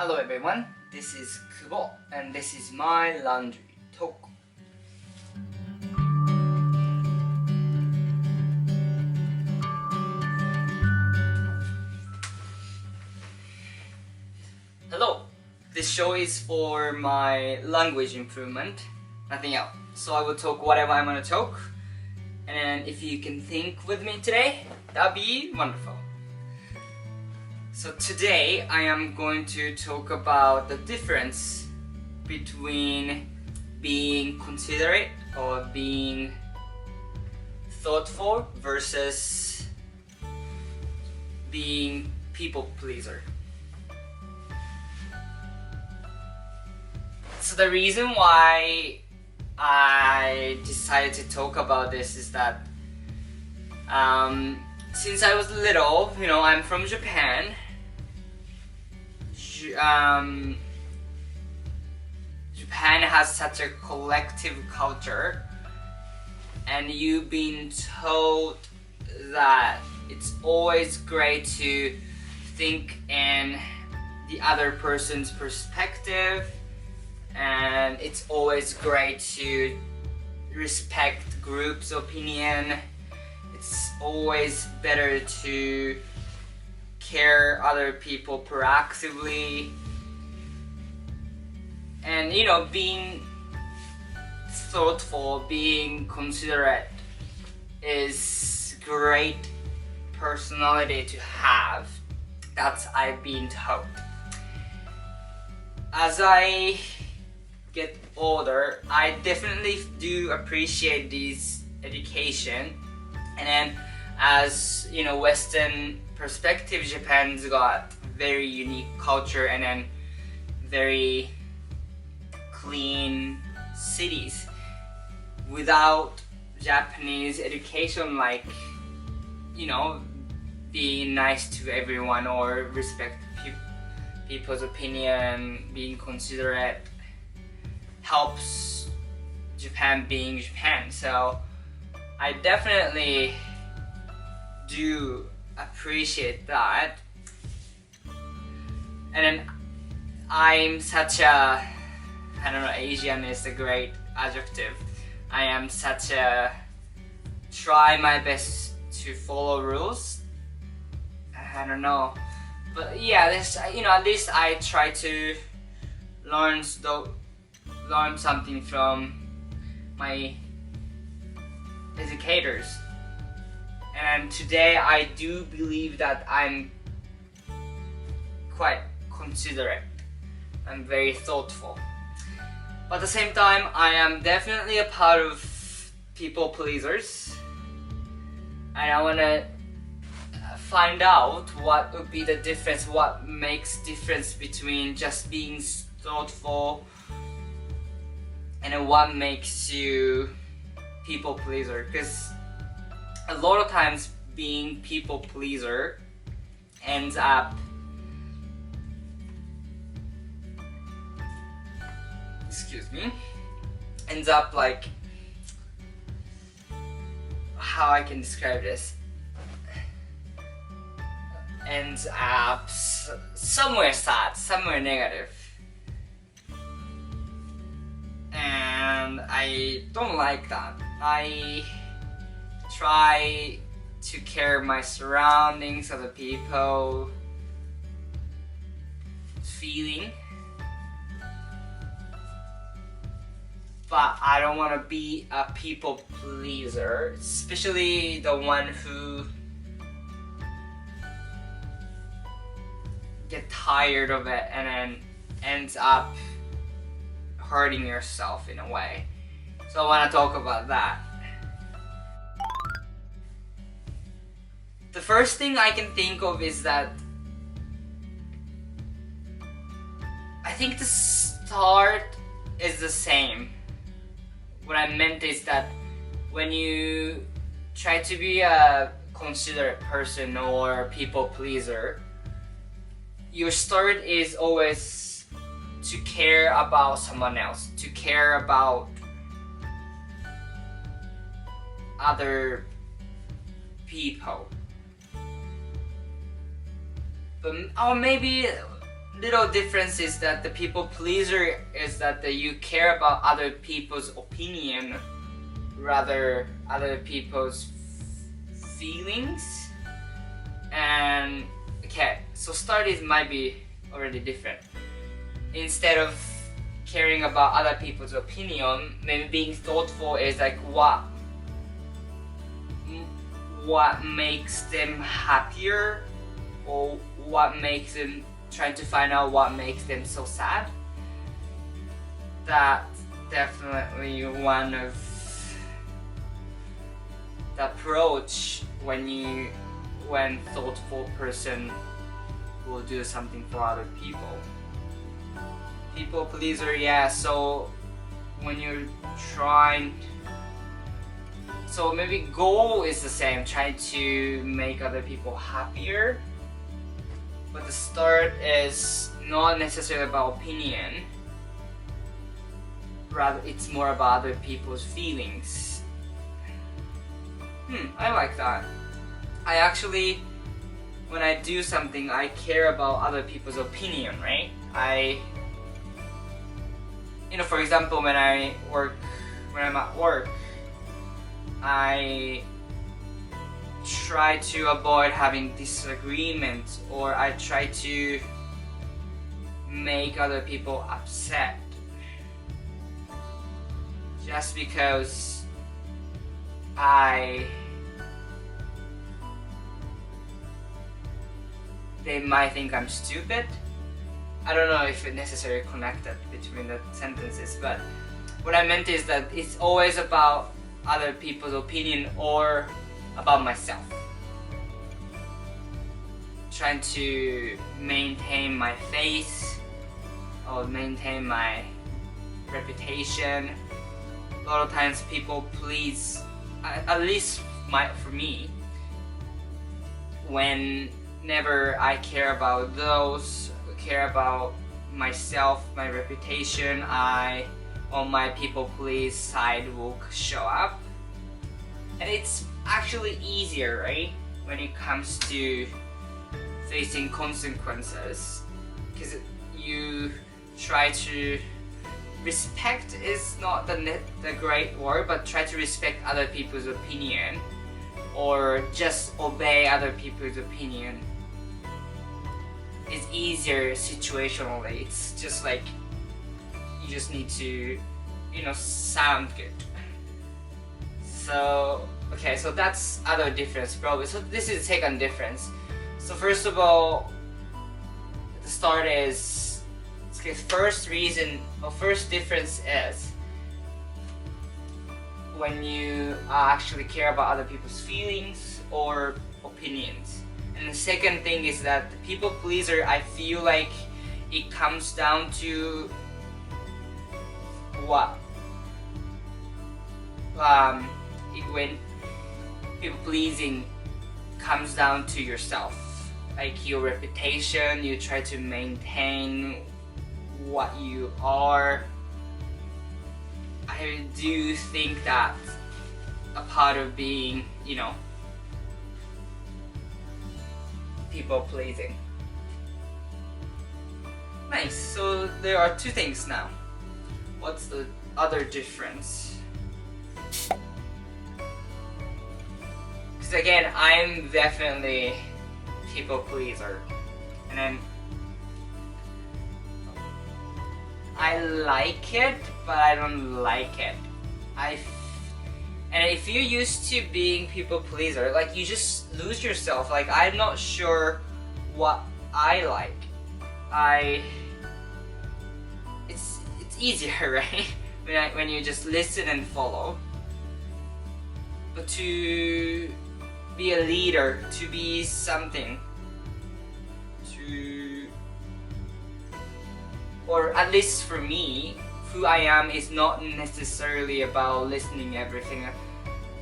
Hello everyone, this is Kubo and this is my laundry talk. Hello, this show is for my language improvement, nothing else. So I will talk whatever I'm gonna talk, and if you can think with me today, that'd be wonderful. So today I am going to talk about the difference between being considerate or being thoughtful versus being people pleaser. So the reason why I decided to talk about this is that since I was little, I'm from Japan. Japan has such a collective culture, and you've been told that it's always great to think in the other person's perspective, and it's always great to respect group's opinion. It's always better to care other people proactively, and being thoughtful, being considerate is great personality to have. That's I've been told. As I get older, I definitely do appreciate this education, and then as Western perspective, Japan's got very unique culture and then very clean cities. Without Japanese education, like being nice to everyone or respect people's opinion, being considerate helps Japan being Japan. So I definitely do appreciate that. And then I'm such a, Asian is a great adjective. I am such a try my best to follow rules. I don't know, but yeah, this at least I try to learn something from my educators. And today I do believe that I'm quite considerate. I'm very thoughtful. But at the same time, I am definitely a part of people pleasers. And I want to find out what would be the difference, what makes difference between just being thoughtful and what makes you people pleaser. Because a lot of times being people pleaser ends up like, how I can describe this, ends up somewhere sad, somewhere negative, and I don't like that. I try to care my surroundings, other people feeling, but I don't want to be a people pleaser, especially the one who get tired of it and then ends up hurting yourself in a way. So I want to talk about that. The first thing I can think of is that I think the start is the same. What I meant is that when you try to be a considerate person or people pleaser, your start is always to care about someone else, to care about other people. Or maybe little difference is that the people pleaser is that you care about other people's opinion rather other people's feelings. And okay, so studies might be already different. Instead of caring about other people's opinion, maybe being thoughtful is like what makes them happier, or what makes them, trying to find out what makes them so sad. That's definitely one of the approach when thoughtful person will do something for other people. People pleaser, yeah, so when you're trying, so maybe goal is the same, trying to make other people happier, but the start is not necessarily about opinion, rather it's more about other people's feelings. I like that. I actually, when I do something, I care about other people's opinion, right? For example, when I'm at work, I try to avoid having disagreements, or I try to make other people upset just because they might think I'm stupid. I don't know if it necessarily connected between the sentences, but what I meant is that it's always about other people's opinion or about myself. Trying to maintain my face or maintain my reputation. A lot of times people please, at least for me, whenever I care about myself, my reputation, on my people please side will show up. And it's actually easier, right, when it comes to facing consequences, because you try to respect is not the great word, but try to respect other people's opinion or just obey other people's opinion. It's easier situationally. It's just like you just need to, sound good. So okay, so that's other difference probably. So this is the second difference. So first of all, the start is, okay, first difference is when you actually care about other people's feelings or opinions. And the second thing is that the people pleaser, I feel like it comes down to what? When people pleasing comes down to yourself, like your reputation, you try to maintain what you are. I do think that a part of being, people pleasing. Nice, so there are two things now. What's the other difference? Because again, I'm definitely people pleaser, and I like it, but I don't like it. And if you're used to being people pleaser, like you just lose yourself. Like I'm not sure what I like. It's easier, right? when you just listen and follow. But to be a leader, to be something, or at least for me, who I am is not necessarily about listening everything.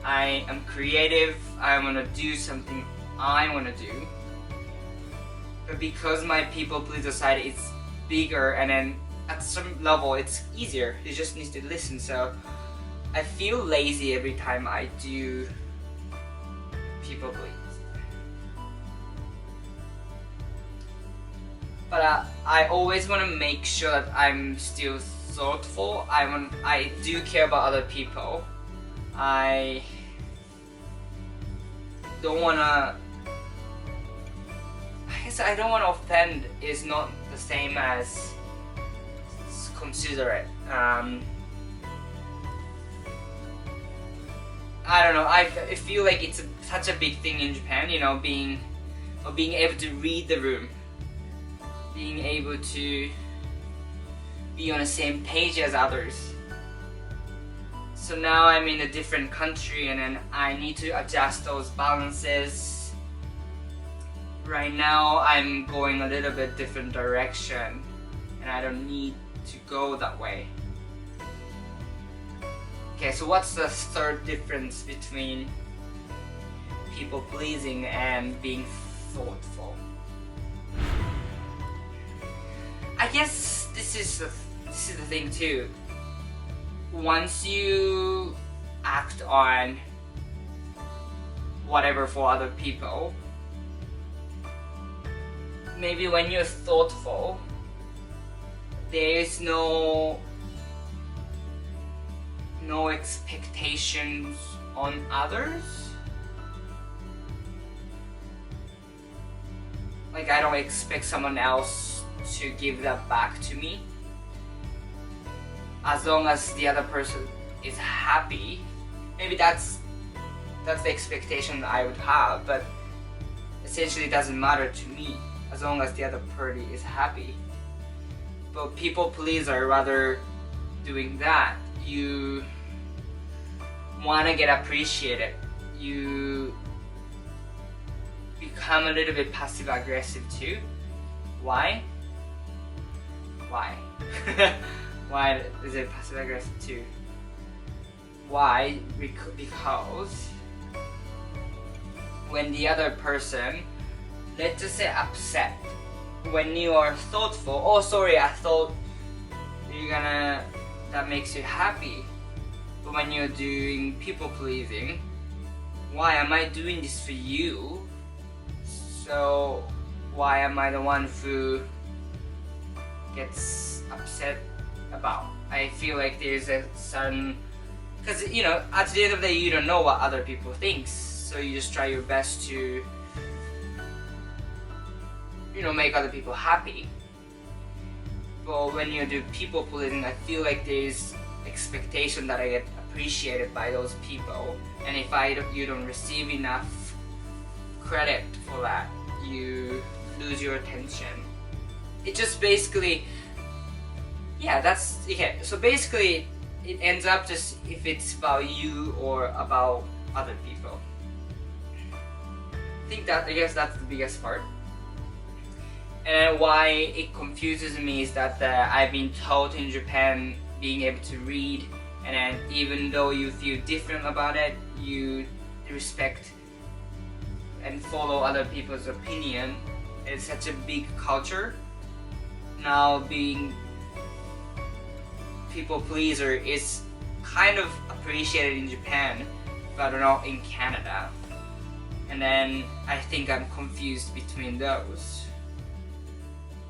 I am creative, I want to do something I want to do. But because my people pleaser side is bigger, and then at some level it's easier, you just need to listen. So I feel lazy every time I do people please. but I always want to make sure that I'm still thoughtful. I do care about other people. I don't wanna. I guess I don't want to offend is not the same as considerate. I don't know. I feel like it's such a big thing in Japan. You know, being able to read the room, being able to be on the same page as others. So now I'm in a different country, and then I need to adjust those balances. Right now I'm going a little bit different direction, and I don't need to go that way. Okay, so what's the third difference between people pleasing and being thoughtful? I guess this is the thing too. Once you act on whatever for other people, maybe when you're thoughtful, there is no expectations on others. Like, I don't expect someone else to give that back to me. As long as the other person is happy, maybe that's the expectation I would have, but essentially it doesn't matter to me as long as the other party is happy. But people pleaser, rather doing that, you want to get appreciated. You become a little bit passive aggressive too. Why? Why is it passive aggressive too? Why? Because when the other person, let's just say upset, when you are thoughtful, oh sorry, I thought that makes you happy. But when you're doing people pleasing, why am I doing this for you? So why am I the one who gets upset about? I feel like there's a certain, because you know, at the end of the day you don't know what other people think, so you just try your best to, you know, make other people happy. But when you do people pleasing, I feel like there's expectation that I get appreciated by those people, and if you don't receive enough credit for that, you lose your attention. It just basically, yeah, that's okay. So basically it ends up just if it's about you or about other people. I guess that's the biggest part. And why it confuses me is that I've been taught in Japan being able to read, and then even though you feel different about it, you respect and follow other people's opinion. It's such a big culture. Now being people pleaser is kind of appreciated in Japan, but not in Canada. And then I think I'm confused between those.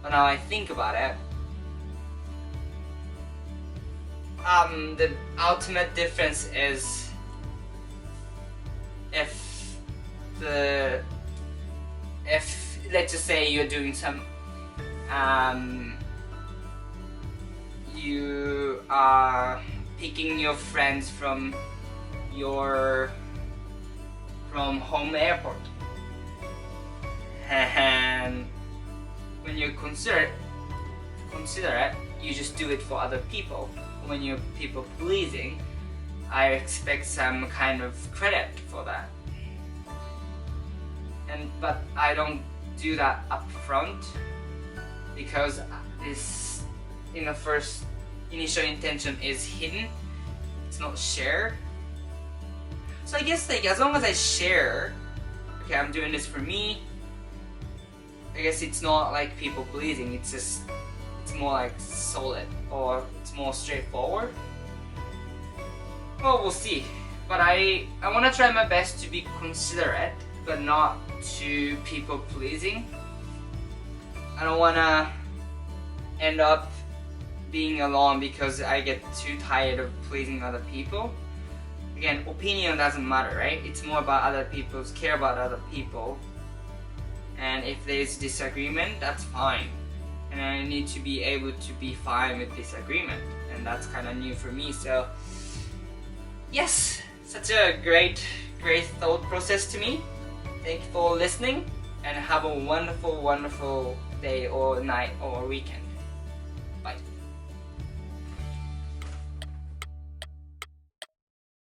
But now I think about it, the ultimate difference is if let's just say you're doing some you are picking your friends from home airport, and when you're considerate, you just do it for other people. When you're people pleasing, I expect some kind of credit for that. But I don't do that up front because this, first initial intention is hidden. It's not shared. So I guess as long as I share, okay, I'm doing this for me, I guess it's not like people pleasing. It's more like solid, or it's more straightforward. Well, we'll see. But I want to try my best to be considerate, but not to people pleasing. I don't wanna end up being alone because I get too tired of pleasing other people. Again, opinion doesn't matter, right? It's more about other people's care about other people. And if there's disagreement, that's fine. And I need to be able to be fine with disagreement. And that's kind of new for me. So, yes, such a great thought process to me. Thank you for listening and have a wonderful day or night or weekend.